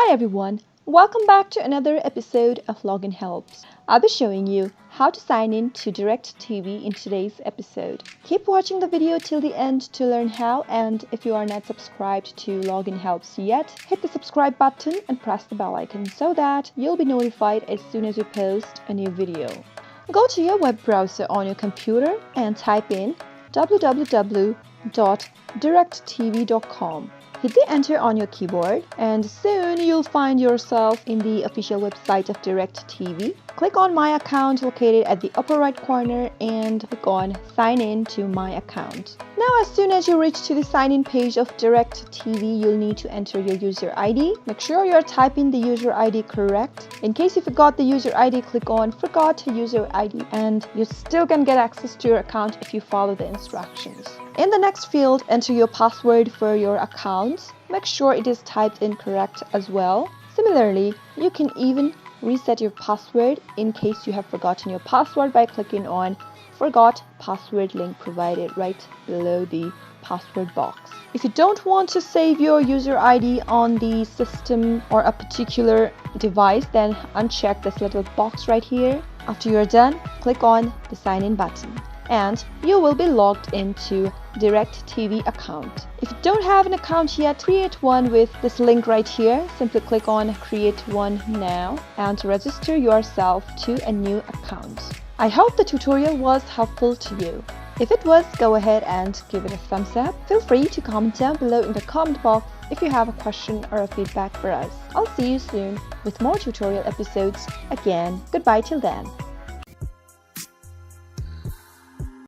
Hi everyone, welcome back to another episode of Login Helps. I'll be showing you how to sign in to Directv in today's episode. Keep watching the video till the end to learn how, and if you are not subscribed to Login Helps yet, hit the subscribe button and press the bell icon so that you'll be notified as soon as we post a new video. Go to your web browser on your computer and type in www.directv.com. Hit the enter on your keyboard and soon you'll find yourself in the official website of Directv. Click on My Account located at the upper right corner and click on Sign in to My Account. Now as soon as you reach to the sign in page of Directv, you'll need to enter your user ID. Make sure you're typing the user ID correct. In case you forgot the user ID, click on Forgot User ID and you still can get access to your account if you follow the instructions. In the next field, enter your password for your account. Make sure it is typed in correct as well. Similarly, you can even reset your password in case you have forgotten your password by clicking on Forgot Password link provided right below the password box. If you don't want to save your user ID on the system or a particular device, then uncheck this little box right here. After you're done, click on the sign in button and you will be logged into Directv account. If you don't have an account yet, create one with this link right here. Simply click on Create One Now and register yourself to a new account. I hope the tutorial was helpful to you. If it was, go ahead and give it a thumbs up. Feel free to comment down below in the comment box if you have a question or a feedback for us. I'll see you soon with more tutorial episodes. Again, goodbye till then.